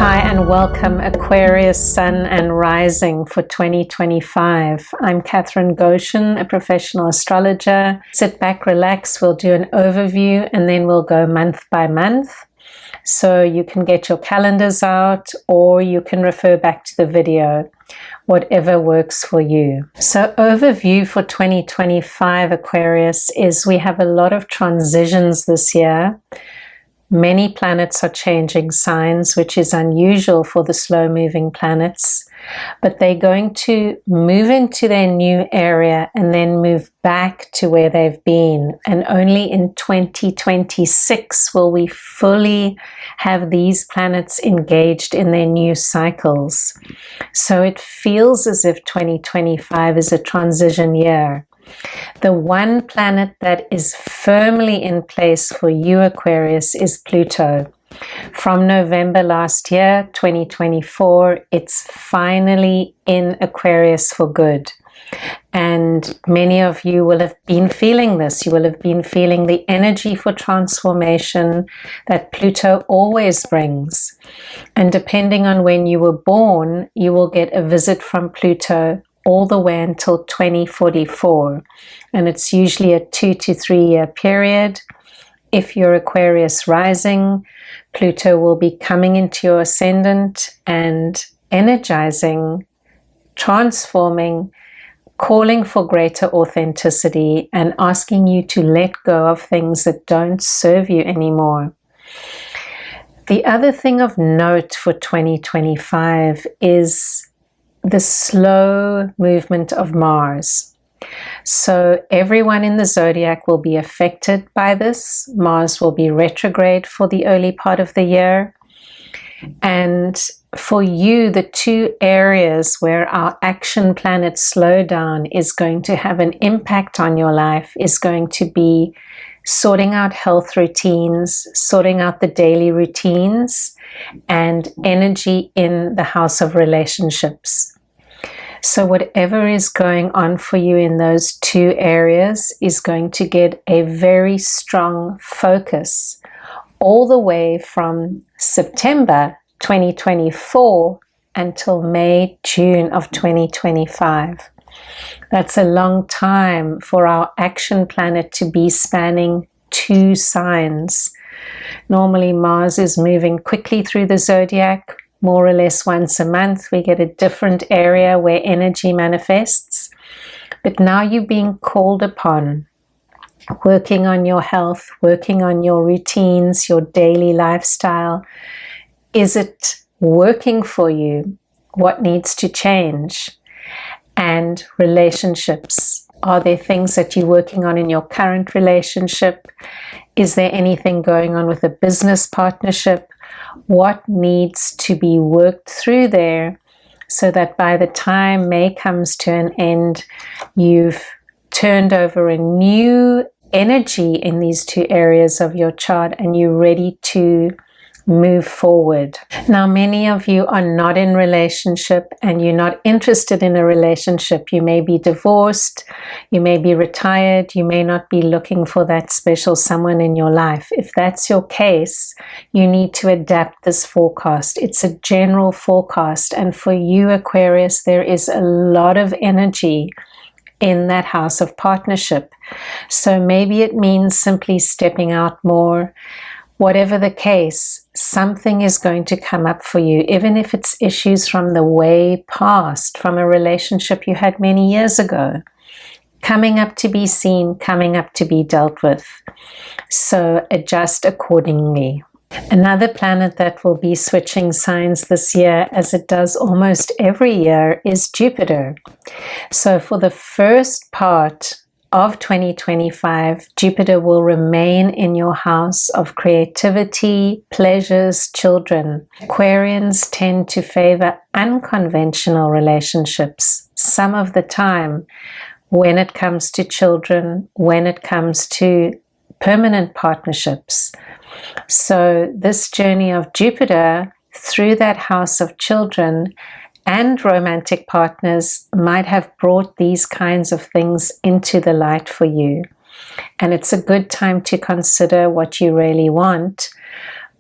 Hi and welcome Aquarius Sun and Rising for 2025. I'm Catherine Goshen, a professional astrologer. Sit back, relax, we'll do an overview and then we'll go month by month. So you can get your calendars out or you can refer back to the video, whatever works for you. So overview for 2025 Aquarius is we have a lot of transitions this year. Many planets are changing signs, which is unusual for the slow-moving planets, but they're going to move into their new area and then move back to where they've been. And only in 2026 will we fully have these planets engaged in their new cycles. So it feels as if 2025 is a transition year. The one planet that is firmly in place for you, Aquarius, is Pluto. From November last year, 2024, it's finally in Aquarius for good. And many of you will have been feeling this. You will have been feeling the energy for transformation that Pluto always brings. And depending on when you were born, you will get a visit from Pluto all the way until 2044. And it's usually a 2 to 3 year period. If you're Aquarius rising, Pluto will be coming into your ascendant and energizing, transforming, calling for greater authenticity and asking you to let go of things that don't serve you anymore. The other thing of note for 2025 is the slow movement of Mars. So everyone in the zodiac will be affected by this. Mars will be retrograde for the early part of the year. And for you, the two areas where our action planet slowdown is going to have an impact on your life is going to be sorting out health routines, sorting out the daily routines, and energy in the house of relationships. So whatever is going on for you in those two areas is going to get a very strong focus all the way from September 2024 until May, June of 2025. That's a long time for our action planet to be spanning two signs. Normally Mars is moving quickly through the zodiac. More or less once a month, we get a different area where energy manifests. But now you're being called upon, working on your health, working on your routines, your daily lifestyle. Is it working for you? What needs to change? And relationships. Are there things that you're working on in your current relationship? Is there anything going on with a business partnership? What needs to be worked through there so that by the time May comes to an end, you've turned over a new energy in these two areas of your chart and you're ready to move forward. Now, many of you are not in relationship and you're not interested in a relationship. You may be divorced, you may be retired, you may not be looking for that special someone in your life. If that's your case, you need to adapt this forecast. It's a general forecast, and for you, Aquarius, there is a lot of energy in that house of partnership. So maybe it means simply stepping out more. Whatever the case, something is going to come up for you, even if it's issues from the way past, from a relationship you had many years ago, coming up to be seen, coming up to be dealt with. So adjust accordingly. Another planet that will be switching signs this year, as it does almost every year, is Jupiter. So for the first part of 2025, Jupiter will remain in your house of creativity, pleasures, children. Aquarians tend to favor unconventional relationships some of the time when it comes to children, when it comes to permanent partnerships. So this journey of Jupiter through that house of children and romantic partners might have brought these kinds of things into the light for you. And it's a good time to consider what you really want,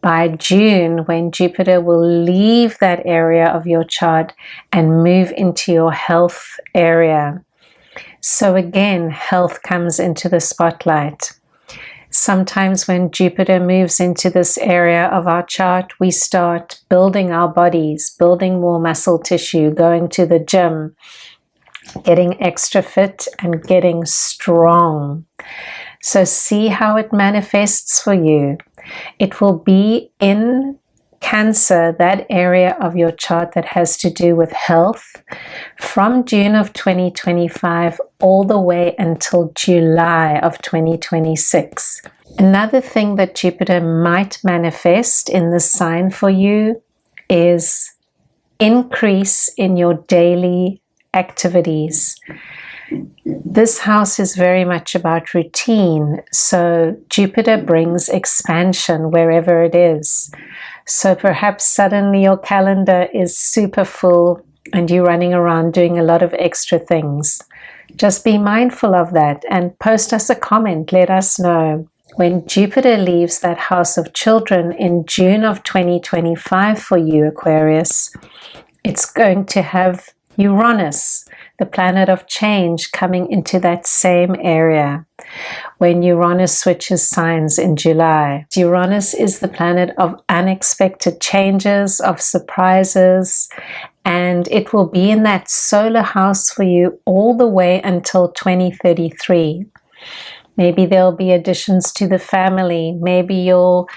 by June, when Jupiter will leave that area of your chart and move into your health area. So again, health comes into the spotlight. Sometimes when Jupiter moves into this area of our chart, we start building our bodies, building more muscle tissue, going to the gym, getting extra fit and getting strong. So see how it manifests for you. It will be in Cancer, that area of your chart that has to do with health, from June of 2025 all the way until July of 2026. Another thing that Jupiter might manifest in this sign for you is increase in your daily activities. This house is very much about routine, so Jupiter brings expansion wherever it is. So perhaps suddenly your calendar is super full and you're running around doing a lot of extra things. Just be mindful of that and post us a comment. Let us know. When Jupiter leaves that house of children in June of 2025 for you, Aquarius, it's going to have Uranus, the planet of change, coming into that same area when Uranus switches signs in July. Uranus is the planet of unexpected changes, of surprises, and it will be in that solar house for you all the way until 2033. Maybe there'll be additions to the family. Maybe you'll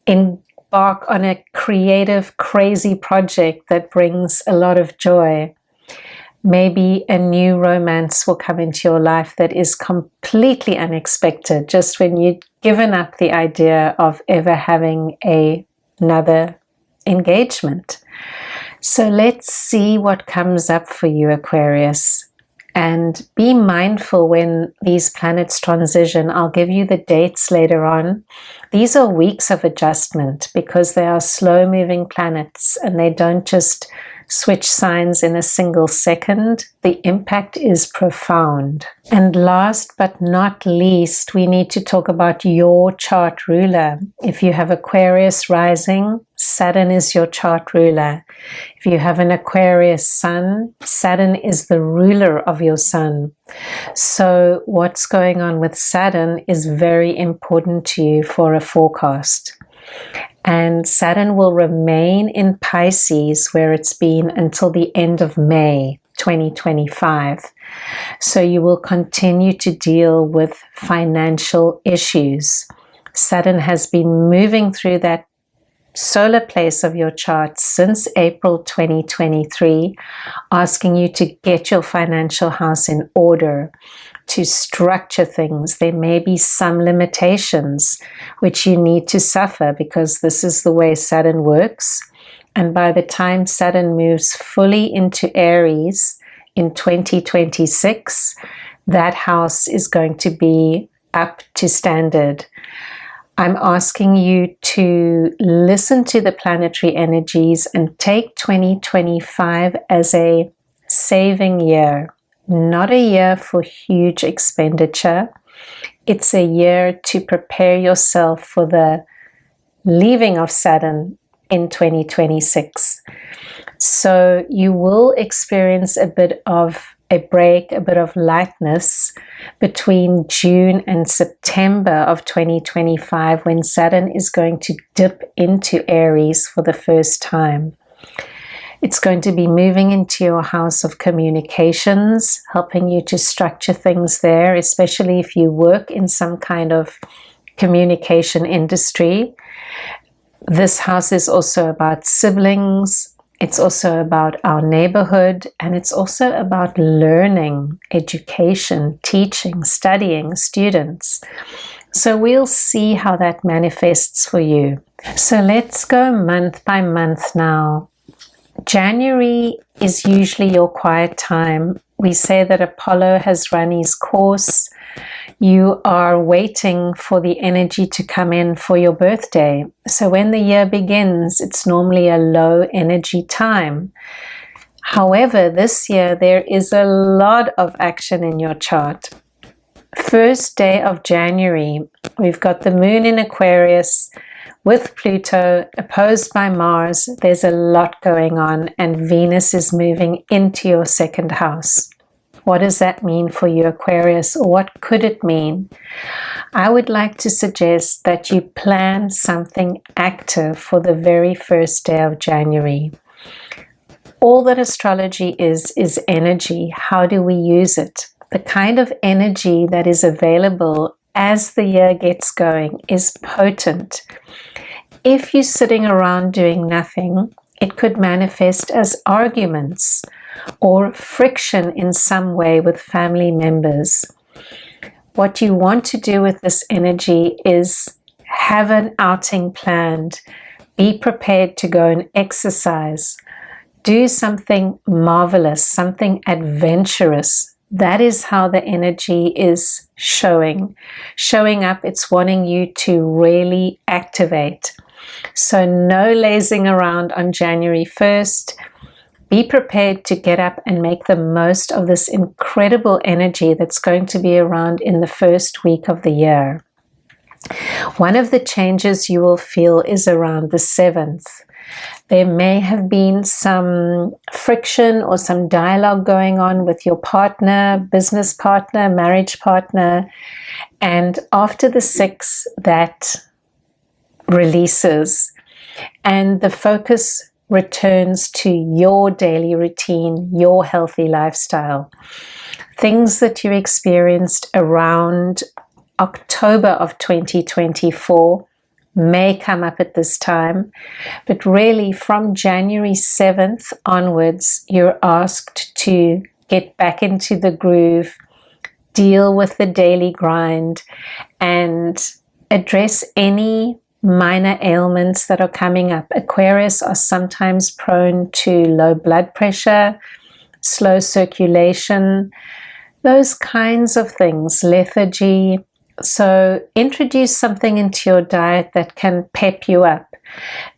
embark on a creative, crazy project that brings a lot of joy. Maybe a new romance will come into your life that is completely unexpected, just when you'd given up the idea of ever having another engagement. So let's see what comes up for you, Aquarius. And be mindful when these planets transition. I'll give you the dates later on. These are weeks of adjustment because they are slow-moving planets and they don't just switch signs in a single second. The impact is profound. And last but not least, we need to talk about your chart ruler. If you have Aquarius rising, Saturn is your chart ruler. If you have an Aquarius sun, Saturn is the ruler of your sun. So what's going on with Saturn is very important to you for a forecast. And Saturn will remain in Pisces where it's been until the end of May 2025. So you will continue to deal with financial issues. Saturn has been moving through that solar place of your chart since April 2023, asking you to get your financial house in order, to structure things. There may be some limitations which you need to suffer because this is the way Saturn works. And by the time Saturn moves fully into Aries in 2026, that house is going to be up to standard. I'm asking you to listen to the planetary energies and take 2025 as a saving year. Not a year for huge expenditure. It's a year to prepare yourself for the leaving of Saturn in 2026. So you will experience a bit of a break, a bit of lightness between June and September of 2025 when Saturn is going to dip into Aries for the first time. It's going to be moving into your house of communications, helping you to structure things there, especially if you work in some kind of communication industry. This house is also about siblings. It's also about our neighborhood, and it's also about learning, education, teaching, studying, students. So we'll see how that manifests for you. So let's go month by month now. January is usually your quiet time. We say that Apollo has run his course. You are waiting for the energy to come in for your birthday. So when the year begins, it's normally a low energy time. However, this year there is a lot of action in your chart. First day of January, we've got the moon in Aquarius. With Pluto opposed by Mars, there's a lot going on, and Venus is moving into your second house. What does that mean for you, Aquarius? Or what could it mean? I would like to suggest that you plan something active for the very first day of January. All that astrology is energy. How do we use it? The kind of energy that is available as the year gets going is potent. If you're sitting around doing nothing, it could manifest as arguments or friction in some way with family members. What you want to do with this energy is have an outing planned. Be prepared to go and exercise. Do something marvelous, something adventurous. That is how the energy is showing up. It's wanting you to really activate. So no lazing around on January 1st. Be prepared to get up and make the most of this incredible energy that's going to be around in the first week of the year. One of the changes you will feel is around the 7th. There may have been some friction or some dialogue going on with your partner, business partner, marriage partner, and after the 6th, that releases and the focus returns to your daily routine, your healthy lifestyle. Things that you experienced around October of 2024 may come up at this time, but really from January 7th onwards, you're asked to get back into the groove, deal with the daily grind, and address any minor ailments that are coming up. Aquarius are sometimes prone to low blood pressure, slow circulation, those kinds of things, lethargy. So introduce something into your diet that can pep you up.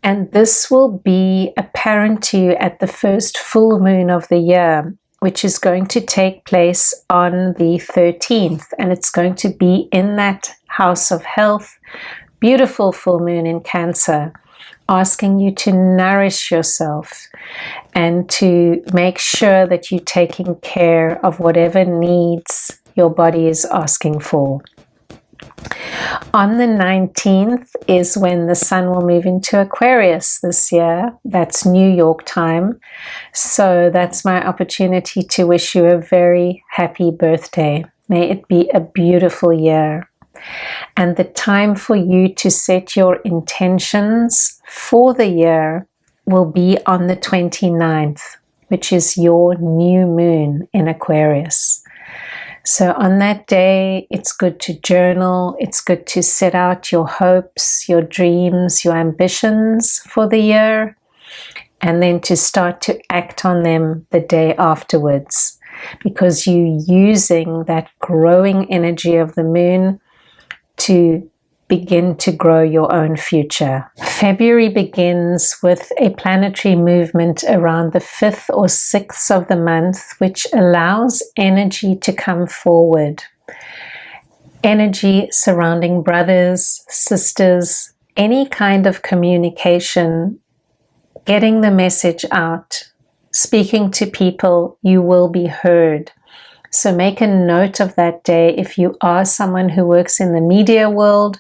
And this will be apparent to you at the first full moon of the year, which is going to take place on the 13th. And it's going to be in that house of health. Beautiful full moon in Cancer, asking you to nourish yourself and to make sure that you're taking care of whatever needs your body is asking for. On the 19th is when the sun will move into Aquarius this year. That's New York time. So that's my opportunity to wish you a very happy birthday. May it be a beautiful year. And the time for you to set your intentions for the year will be on the 29th, which is your new moon in Aquarius. So on that day, it's good to journal. It's good to set out your hopes, your dreams, your ambitions for the year, and then to start to act on them the day afterwards, because you're using that growing energy of the moon to begin to grow your own future. February begins with a planetary movement around the 5th or 6th of the month, which allows energy to come forward. Energy surrounding brothers, sisters, any kind of communication, getting the message out, speaking to people, you will be heard. So make a note of that day. If you are someone who works in the media world,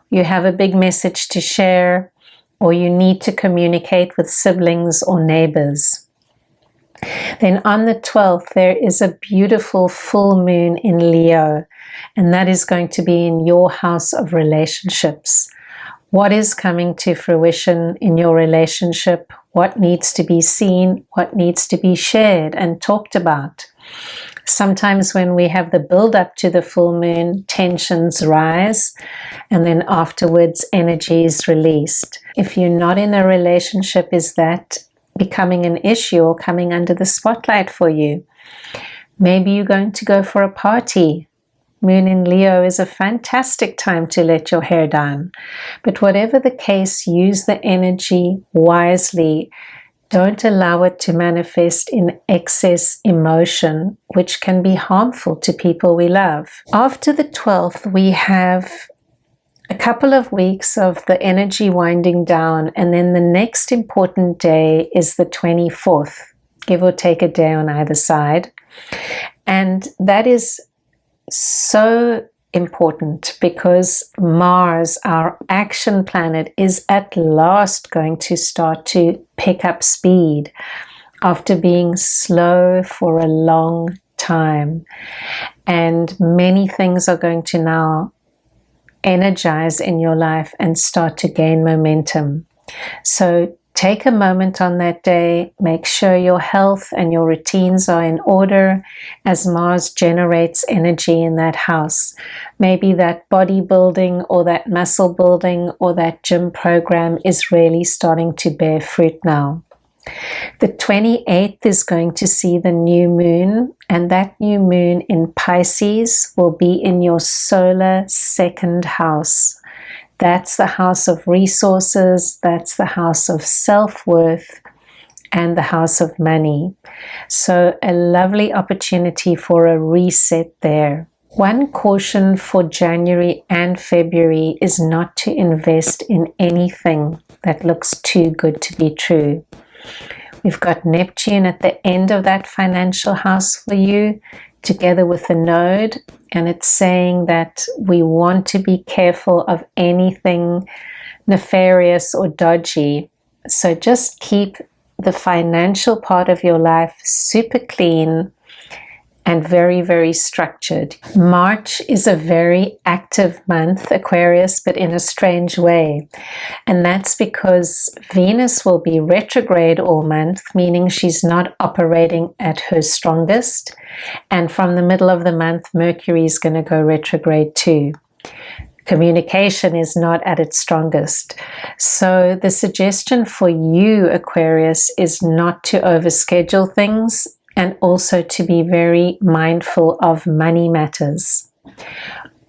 you have a big message to share, or you need to communicate with siblings or neighbors. Then on the 12th, there is a beautiful full moon in Leo, and that is going to be in your house of relationships. What is coming to fruition in your relationship? What needs to be seen? What needs to be shared and talked about? Sometimes when we have the build up to the full moon, tensions rise, and then afterwards energy is released. If you're not in a relationship, is that becoming an issue or coming under the spotlight for you? Maybe you're going to go for a party. Moon in Leo is a fantastic time to let your hair down. But whatever the case, use the energy wisely. Don't allow it to manifest in excess emotion, which can be harmful to people we love. After the 12th, we have a couple of weeks of the energy winding down, and then the next important day is the 24th, give or take a day on either side. And that is so important because Mars, our action planet, is at last going to start to pick up speed after being slow for a long time. And many things are going to now energize in your life and start to gain momentum. So take a moment on that day, make sure your health and your routines are in order as Mars generates energy in that house. Maybe that bodybuilding or that muscle building or that gym program is really starting to bear fruit now. The 28th is going to see the new moon, and that new moon in Pisces will be in your solar second house. That's the house of resources, that's the house of self-worth, and the house of money. So a lovely opportunity for a reset there. One caution for January and February is not to invest in anything that looks too good to be true. We've got Neptune at the end of that financial house for you, together with the node, and it's saying that we want to be careful of anything nefarious or dodgy. So just keep the financial part of your life super clean and very, very structured. March is a very active month, Aquarius, but in a strange way. And that's because Venus will be retrograde all month, meaning she's not operating at her strongest. And from the middle of the month, Mercury is going to go retrograde too. Communication is not at its strongest. So the suggestion for you, Aquarius, is not to overschedule things, and also to be very mindful of money matters.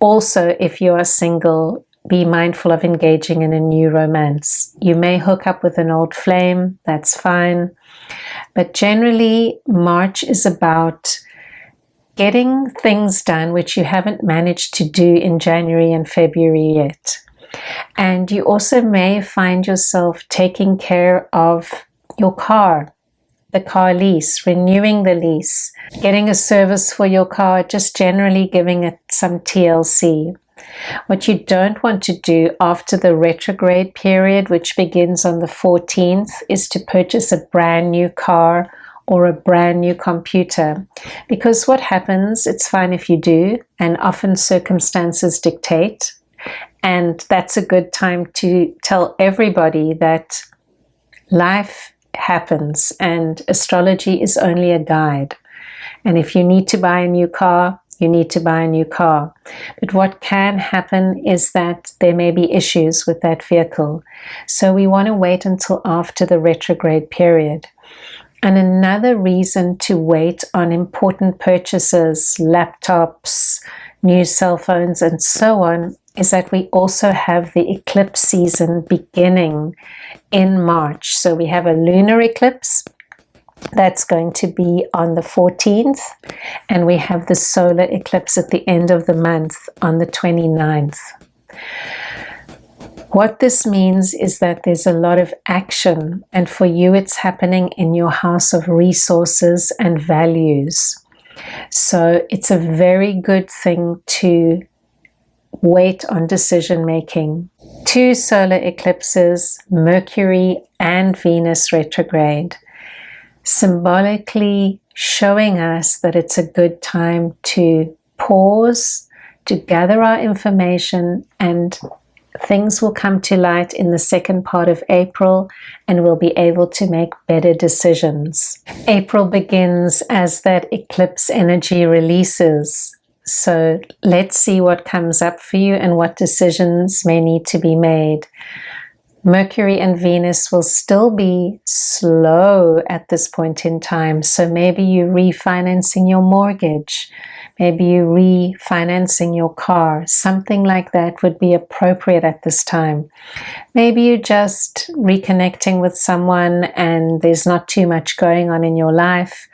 Also, if you are single, be mindful of engaging in a new romance. You may hook up with an old flame, that's fine. But generally, March is about getting things done which you haven't managed to do in January and February yet. And you also may find yourself taking care of your car, the car lease, renewing the lease, getting a service for your car, just generally giving it some TLC. What you don't want to do after the retrograde period, which begins on the 14th, is to purchase a brand new car or a brand new computer. Because what happens, it's fine if you do, and often circumstances dictate. And that's a good time to tell everybody that life happens and astrology is only a guide. And if you need to buy a new car, you need to buy a new car. But what can happen is that there may be issues with that vehicle. So we want to wait until after the retrograde period. And another reason to wait on important purchases, laptops, new cell phones, and so on, is that we also have the eclipse season beginning in March. So we have a lunar eclipse that's going to be on the 14th, and we have the solar eclipse at the end of the month on the 29th. What this means is that there's a lot of action, and for you it's happening in your house of resources and values. So it's a very good thing to wait on decision making. 2 solar eclipses, Mercury and Venus retrograde, symbolically showing us that it's a good time to pause, to gather our information, and things will come to light in the second part of April, and we'll be able to make better decisions. April begins as that eclipse energy releases. So let's see what comes up for you and what decisions may need to be made. Mercury and Venus will still be slow at this point in time. So maybe you're refinancing your mortgage. Maybe you're refinancing your car. Something like that would be appropriate at this time. Maybe you're just reconnecting with someone and there's not too much going on in your life.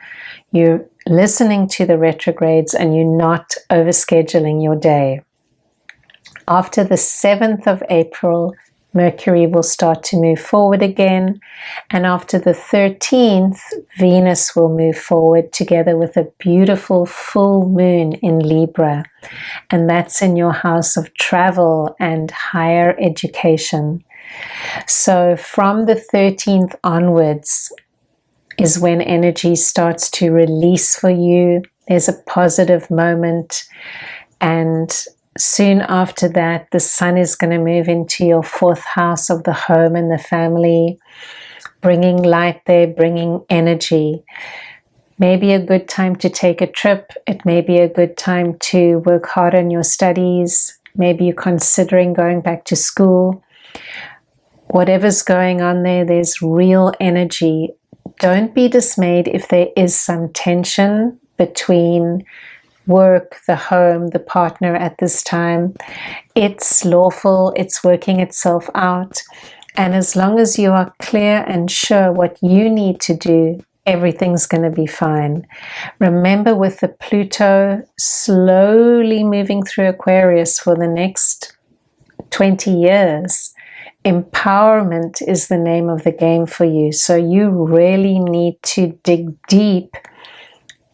You're listening to the retrogrades and you're not overscheduling your day. After the 7th of April, Mercury will start to move forward again, and after the 13th, Venus will move forward together with a beautiful full moon in Libra, and that's in your house of travel and higher education. So from the 13th onwards is when energy starts to release for you. There's a positive moment, and soon after that, the sun is going to move into your 4th house of the home and the family, bringing light there, bringing energy. Maybe a good time to take a trip. It may be a good time to work hard on your studies. Maybe you're considering going back to school. Whatever's going on there, there's real energy. Don't be dismayed if there is some tension between work, the home, the partner at this time. It's lawful, it's working itself out. And as long as you are clear and sure what you need to do, everything's going to be fine. Remember, with the Pluto slowly moving through Aquarius for the next 20 years, empowerment is the name of the game for you. So you really need to dig deep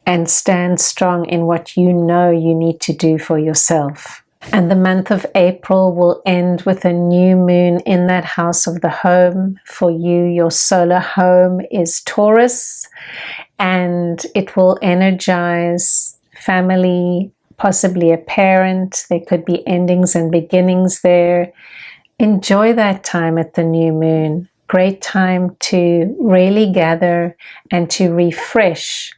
and stand strong in what you know you need to do for yourself. And the month of April will end with a new moon in that house of the home. For you, your solar home is Taurus, and it will energize family, possibly a parent. There could be endings and beginnings there. Enjoy that time at the new moon. Great time to really gather and to refresh,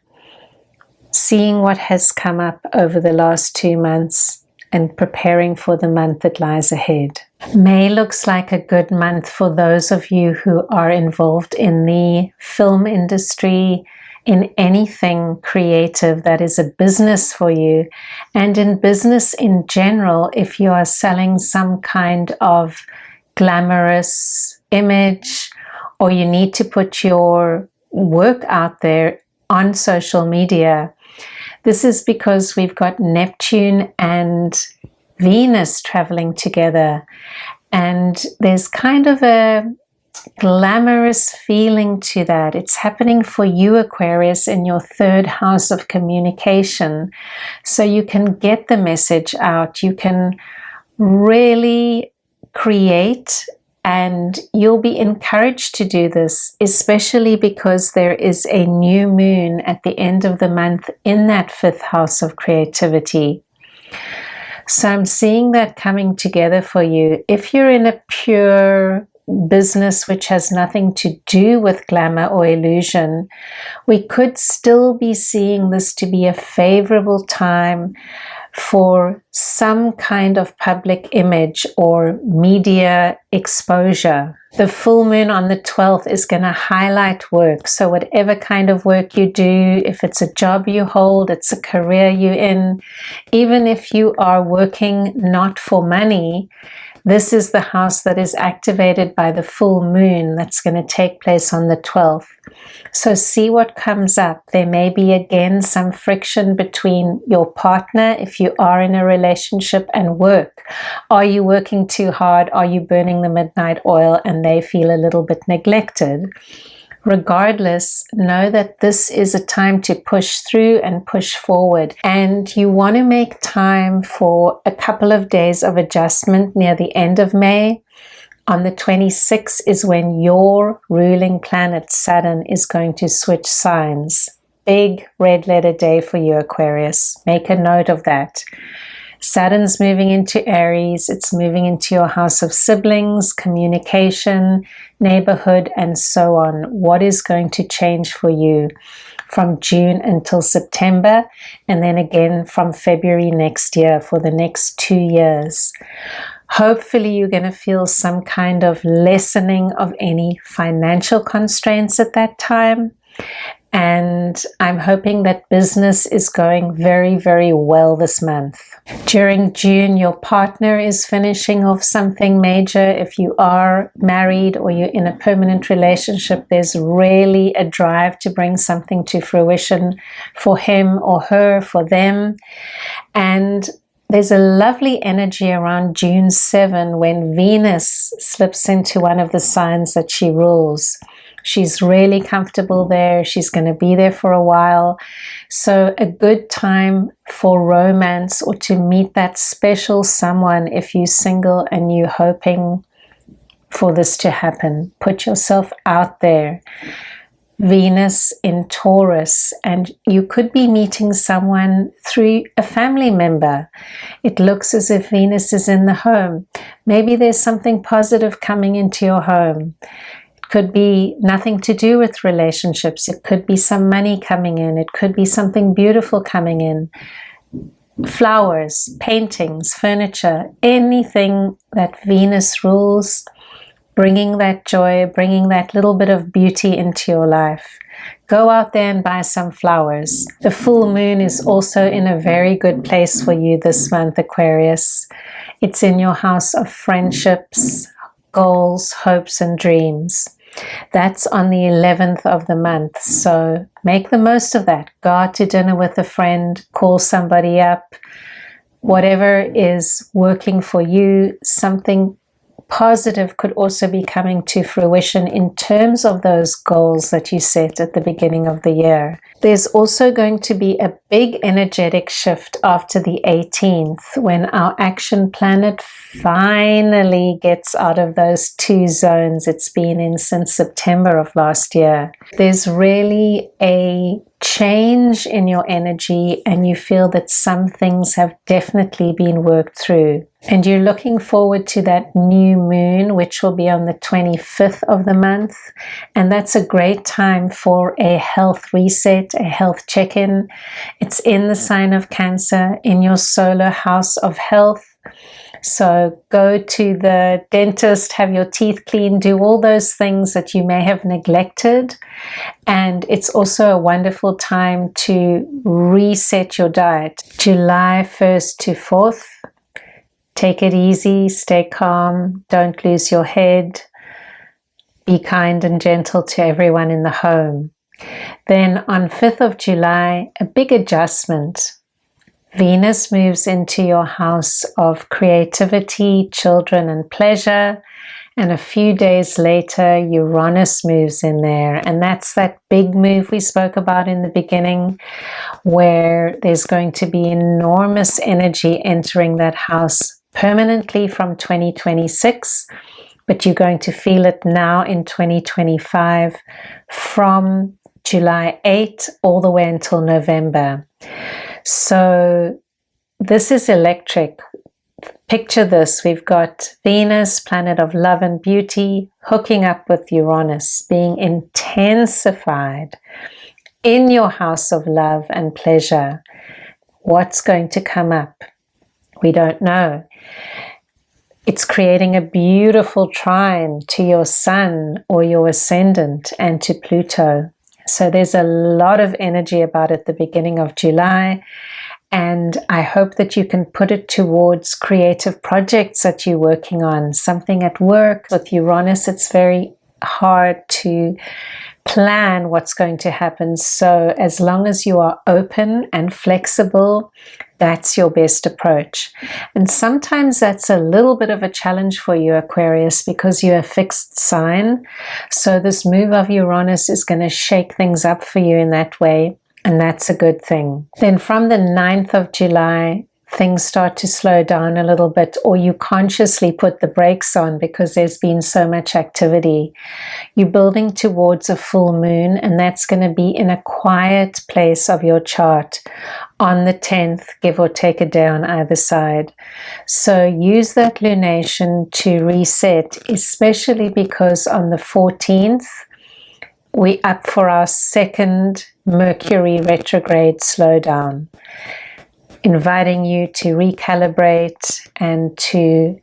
seeing what has come up over the last 2 months and preparing for the month that lies ahead. May looks like a good month for those of you who are involved in the film industry, in anything creative that is a business for you, and in business in general, if you are selling some kind of glamorous image or you need to put your work out there on social media. This is because we've got Neptune and Venus traveling together, and there's kind of a glamorous feeling to that. It's happening for you, Aquarius, in your 3rd house of communication. So you can get the message out. You can really create, and you'll be encouraged to do this, especially because there is a new moon at the end of the month in that 5th house of creativity. So I'm seeing that coming together for you. If you're in a pure business which has nothing to do with glamour or illusion, we could still be seeing this to be a favorable time for some kind of public image or media exposure. The full moon on the 12th is going to highlight work. So whatever kind of work you do, if it's a job you hold, it's a career you're in, even if you are working not for money, this is the house that is activated by the full moon that's going to take place on the 12th. So see what comes up. There may be again some friction between your partner if you are in a relationship and work. Are you working too hard? Are you burning the midnight oil and they feel a little bit neglected? Regardless, know that this is a time to push through and push forward. And you want to make time for a couple of days of adjustment near the end of May. On the 26th is when your ruling planet Saturn is going to switch signs. Big red letter day for you, Aquarius. Make a note of that. Saturn's moving into Aries. It's moving into your house of siblings, communication, neighborhood, and so on. What is going to change for you from June until September, and then again from February next year for the next 2 years? Hopefully you're going to feel some kind of lessening of any financial constraints at that time. And I'm hoping that business is going very, very well this month. During June, your partner is finishing off something major. If you are married or you're in a permanent relationship, there's really a drive to bring something to fruition for him or her, for them. And There's a lovely energy around June 7 when Venus slips into one of the signs that she rules. She's really comfortable there. She's going to be there for a while. So a good time for romance or to meet that special someone if you're single and you're hoping for this to happen. Put yourself out there. Venus in Taurus, and you could be meeting someone through a family member. It looks as if Venus is in the home. Maybe there's something positive coming into your home. It could be nothing to do with relationships. It could be some money coming in. It could be something beautiful coming in. Flowers, paintings, furniture, anything that Venus rules, bringing that joy, bringing that little bit of beauty into your life. Go out there and buy some flowers. The full moon is also in a very good place for you this month, Aquarius. It's in your house of friendships, goals, hopes, and dreams. That's on the 11th of the month, so make the most of that. Go out to dinner with a friend, call somebody up, whatever is working for you. Something positive could also be coming to fruition in terms of those goals that you set at the beginning of the year. There's also going to be a big energetic shift after the 18th when our action planet finally gets out of those two zones it's been in since September of last year. There's really a change in your energy and you feel that some things have definitely been worked through. And you're looking forward to that new moon, which will be on the 25th of the month. And that's a great time for a health reset, a health check-in. It's in the sign of Cancer, in your solar house of health. So go to the dentist, have your teeth cleaned, do all those things that you may have neglected. And it's also a wonderful time to reset your diet. July 1st to 4th. Take it easy, stay calm, don't lose your head. Be kind and gentle to everyone in the home. Then on 5th of July, a big adjustment. Venus moves into your house of creativity, children, and pleasure. And a few days later, Uranus moves in there. And that's that big move we spoke about in the beginning, where there's going to be enormous energy entering that house permanently from 2026. But you're going to feel it now in 2025 from July 8 all the way until November. So this is electric. Picture this. We've got Venus, planet of love and beauty, hooking up with Uranus, being intensified in your house of love and pleasure. What's going to come up? We don't know. It's creating a beautiful trine to your Sun or your Ascendant and to Pluto. So there's a lot of energy about it at the beginning of July. And I hope that you can put it towards creative projects that you're working on. Something at work. With Uranus, it's very hard to plan what's going to happen. So as long as you are open and flexible, that's your best approach. And sometimes that's a little bit of a challenge for you, Aquarius, because you're a fixed sign. So this move of Uranus is going to shake things up for you in that way. And that's a good thing. Then from the 9th of July, things start to slow down a little bit, or you consciously put the brakes on because there's been so much activity. You're building towards a full moon, and that's going to be in a quiet place of your chart on the 10th, give or take a day on either side. So use that lunation to reset, especially because on the 14th, we're up for our second Mercury retrograde slowdown, inviting you to recalibrate and to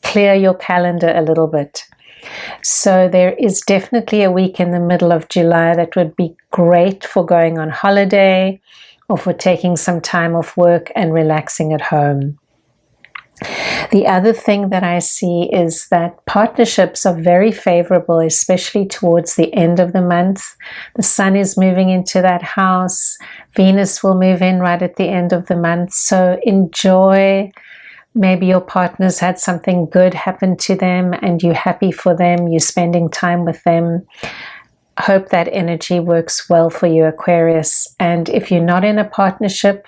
clear your calendar a little bit. So there is definitely a week in the middle of July that would be great for going on holiday or for taking some time off work and relaxing at home. The other thing that I see is that partnerships are very favorable, especially towards the end of the month. The sun is moving into that house. Venus will move in right at the end of the month. So enjoy. Maybe your partner's had something good happen to them and you're happy for them. You're spending time with them. Hope that energy works well for you, Aquarius. And if you're not in a partnership,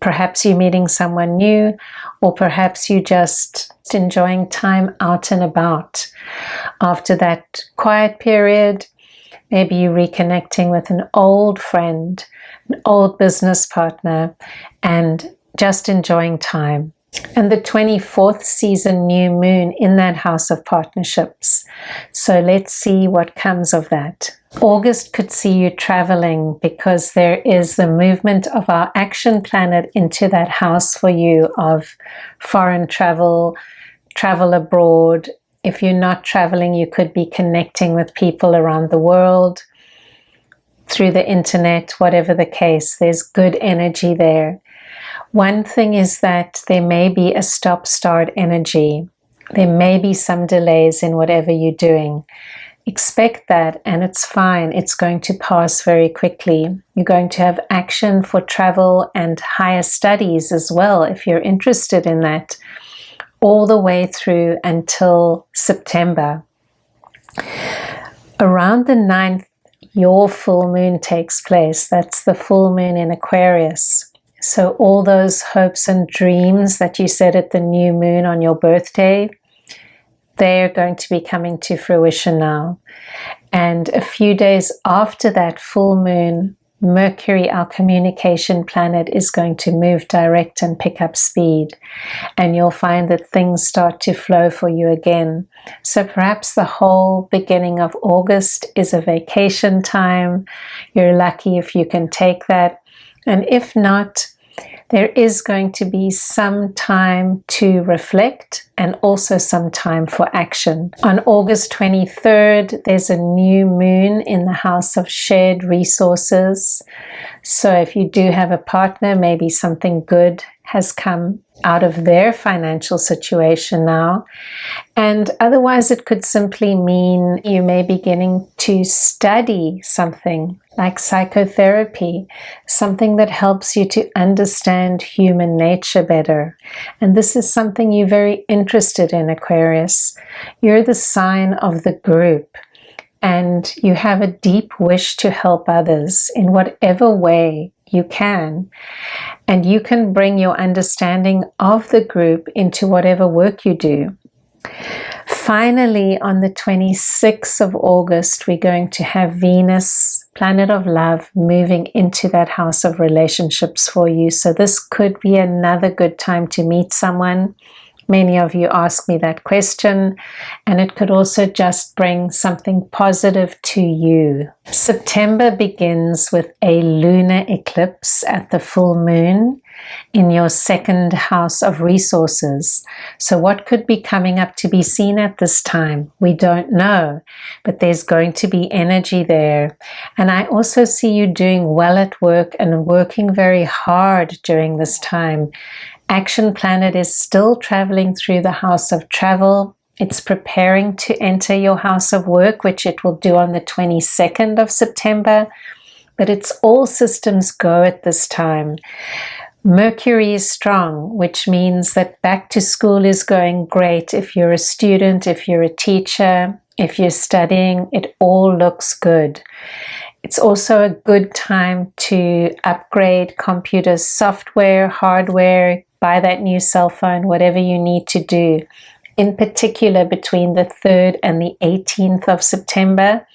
perhaps you're meeting someone new, or perhaps you just enjoying time out and about. After that quiet period, maybe you're reconnecting with an old friend, an old business partner, and just enjoying time. And the 24th season new moon in that house of partnerships. So let's see what comes of that. August could see you traveling because there is the movement of our action planet into that house for you of foreign travel, travel abroad. If you're not traveling, you could be connecting with people around the world through the internet, whatever the case. There's good energy there. One thing is that there may be a stop-start energy. There may be some delays in whatever you're doing. Expect that, and it's fine. It's going to pass very quickly. You're going to have action for travel and higher studies as well, if you're interested in that, all the way through until September. Around the 9th, your full moon takes place. That's the full moon in Aquarius. So all those hopes and dreams that you said at the new moon on your birthday, they're going to be coming to fruition now. And a few days after that full moon, Mercury, our communication planet, is going to move direct and pick up speed. And you'll find that things start to flow for you again. So perhaps the whole beginning of August is a vacation time. You're lucky if you can take that. And if not, there is going to be some time to reflect and also some time for action. On August 23rd, there's a new moon in the house of shared resources. So if you do have a partner, maybe something good has come out of their financial situation now. And otherwise, it could simply mean you may be beginning to study something like psychotherapy, something that helps you to understand human nature better. And this is something you're very interested in, Aquarius. You're the sign of the group, and you have a deep wish to help others in whatever way you can. And you can bring your understanding of the group into whatever work you do. Finally, on the 26th of August, we're going to have Venus, planet of love, moving into that house of relationships for you. So this could be another good time to meet someone. Many of you ask me that question, and it could also just bring something positive to you. September begins with a lunar eclipse at the full moon in your second house of resources. So what could be coming up to be seen at this time? We don't know, but there's going to be energy there. And I also see you doing well at work and working very hard during this time. Action planet is still traveling through the house of travel. It's preparing to enter your house of work, which it will do on the 22nd of September. But it's all systems go at this time. Mercury is strong, which means that back to school is going great. If you're a student, if you're a teacher, if you're studying, it all looks good. It's also a good time to upgrade computer software, hardware, buy that new cell phone, whatever you need to do. In particular, between the 3rd and the 18th of September,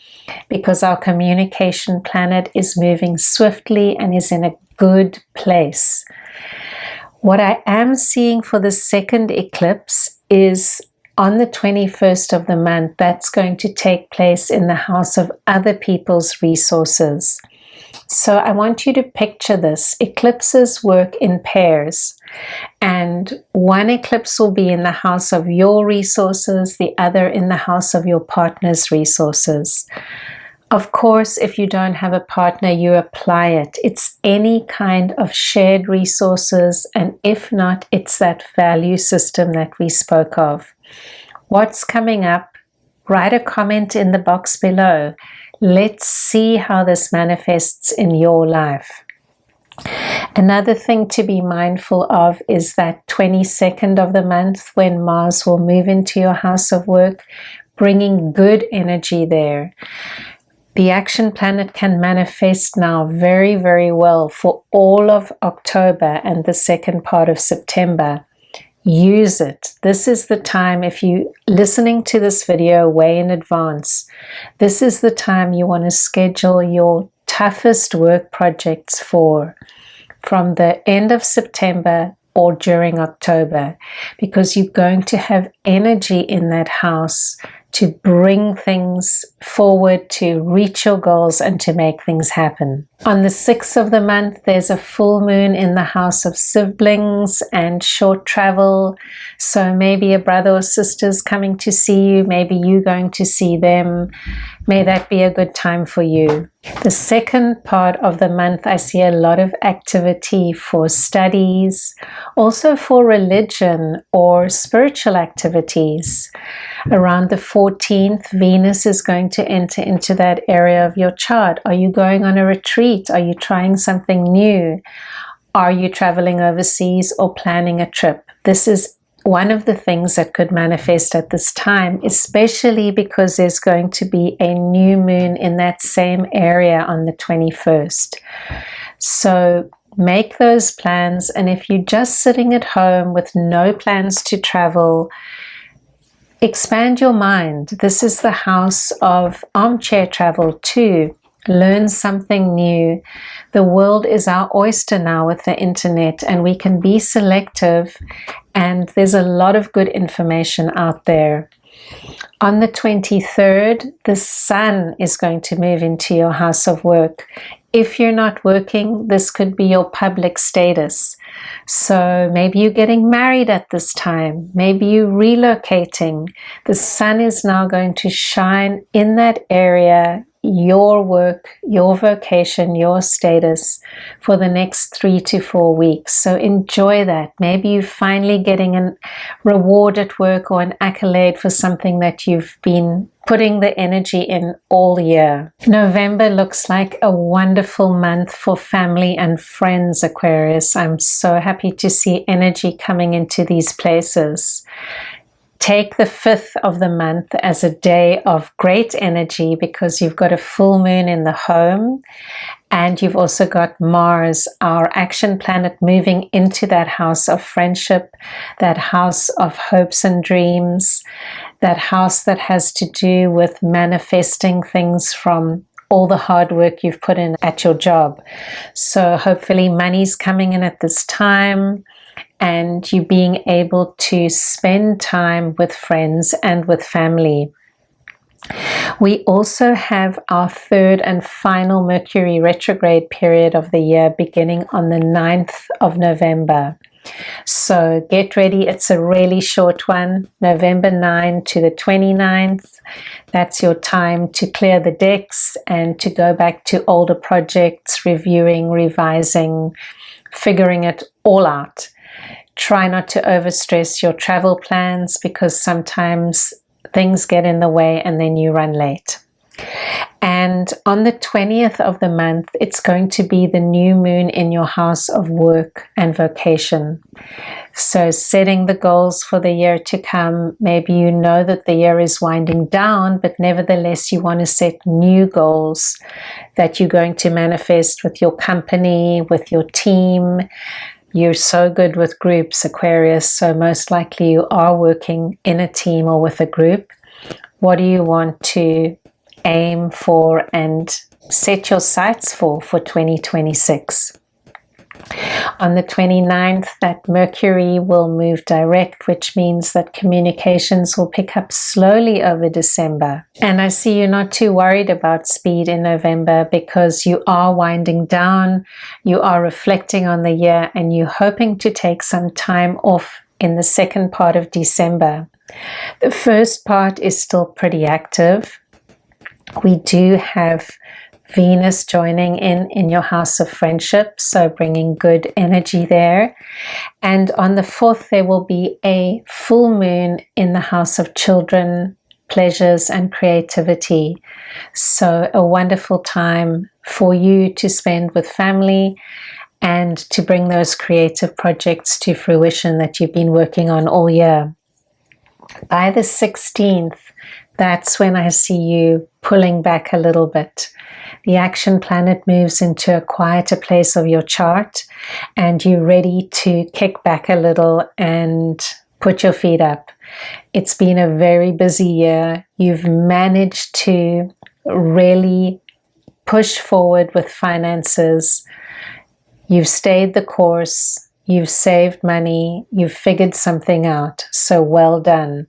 because our communication planet is moving swiftly and is in a good place. What I am seeing for the second eclipse is on the 21st of the month. That's going to take place in the house of other people's resources. So I want you to picture this. Eclipses work in pairs, and one eclipse will be in the house of your resources, the other in the house of your partner's resources. Of course, if you don't have a partner, you apply it. It's any kind of shared resources, and if not, it's that value system that we spoke of. What's coming up? Write a comment in the box below. Let's see how this manifests in your life. Another thing to be mindful of is that 22nd of the month when Mars will move into your house of work, bringing good energy there. The action planet can manifest now very, very well for all of October and the second part of September. Use it. This is the time, if you're listening to this video way in advance, this is the time you want to schedule your toughest work projects for, from the end of September or during October, because you're going to have energy in that house to bring things forward, to reach your goals and to make things happen. On the 6th of the month, there's a full moon in the house of siblings and short travel. So maybe a brother or sister's coming to see you, maybe you going to see them. May that be a good time for you. The second part of the month, I see a lot of activity for studies, also for religion or spiritual activities. Around the 14th, Venus is going to enter into that area of your chart. Are you going on a retreat? Are you trying something new? Are you traveling overseas or planning a trip? This is one of the things that could manifest at this time, especially because there's going to be a new moon in that same area on the 21st. So make those plans, and if you're just sitting at home with no plans to travel, expand your mind. This is the house of armchair travel too. Learn something new. The world is our oyster now with the internet, and we can be selective, and there's a lot of good information out there. On the 23rd, the sun is going to move into your house of work. If you're not working, this could be your public status. So maybe you're getting married at this time. Maybe you're relocating. The sun is now going to shine in that area, your work, your vocation, your status for the next 3 to 4 weeks. So enjoy that. Maybe you're finally getting a reward at work or an accolade for something that you've been putting the energy in all year. November looks like a wonderful month for family and friends, Aquarius. I'm so happy to see energy coming into these places. Take the 5th of the month as a day of great energy because you've got a full moon in the home, and you've also got Mars, our action planet, moving into that house of friendship, that house of hopes and dreams, that house that has to do with manifesting things from all the hard work you've put in at your job. So hopefully money's coming in at this time, and you being able to spend time with friends and with family. We also have our third and final Mercury retrograde period of the year beginning on the 9th of November. So get ready, it's a really short one, November 9 to the 29th. That's your time to clear the decks and to go back to older projects, reviewing, revising, figuring it all out. Try not to overstress your travel plans because sometimes things get in the way and then you run late. And on the 20th of the month, it's going to be the new moon in your house of work and vocation. So setting the goals for the year to come, maybe you know that the year is winding down, but nevertheless you want to set new goals that you're going to manifest with your company, with your team. You're so good with groups, Aquarius, so most likely you are working in a team or with a group. What do you want to aim for and set your sights for 2026? On the 29th, that Mercury will move direct, which means that communications will pick up slowly over December. And I see you're not too worried about speed in November because you are winding down, you are reflecting on the year, and you're hoping to take some time off in the second part of December. The first part is still pretty active. We do have Venus joining in your house of friendship, so bringing good energy there. And on the 4th, there will be a full moon in the house of children, pleasures, and creativity. So a wonderful time for you to spend with family and to bring those creative projects to fruition that you've been working on all year. By the 16th, that's when I see you pulling back a little bit. The action planet moves into a quieter place of your chart, and you're ready to kick back a little and put your feet up. It's been a very busy year. You've managed to really push forward with finances. You've stayed the course. You've saved money. You've figured something out. So well done.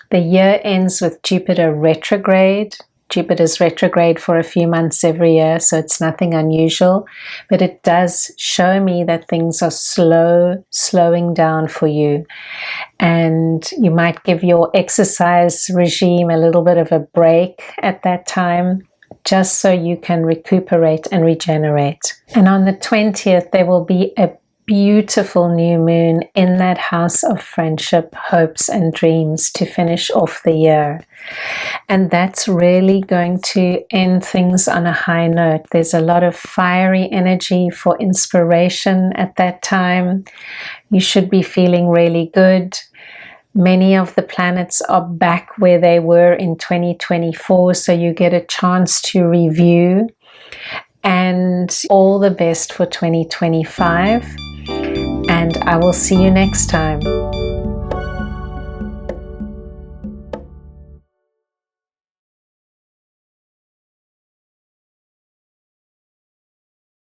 The year ends with Jupiter retrograde. Jupiter's retrograde for a few months every year, so it's nothing unusual. But it does show me that things are slowing down for you. And you might give your exercise regime a little bit of a break at that time, just so you can recuperate and regenerate. And on the 20th, there will be a beautiful new moon in that house of friendship, hopes, and dreams to finish off the year. And that's really going to end things on a high note. There's a lot of fiery energy for inspiration at that time. You should be feeling really good. Many of the planets are back where they were in 2024, so you get a chance to review. And all the best for 2025. And I will see you next time.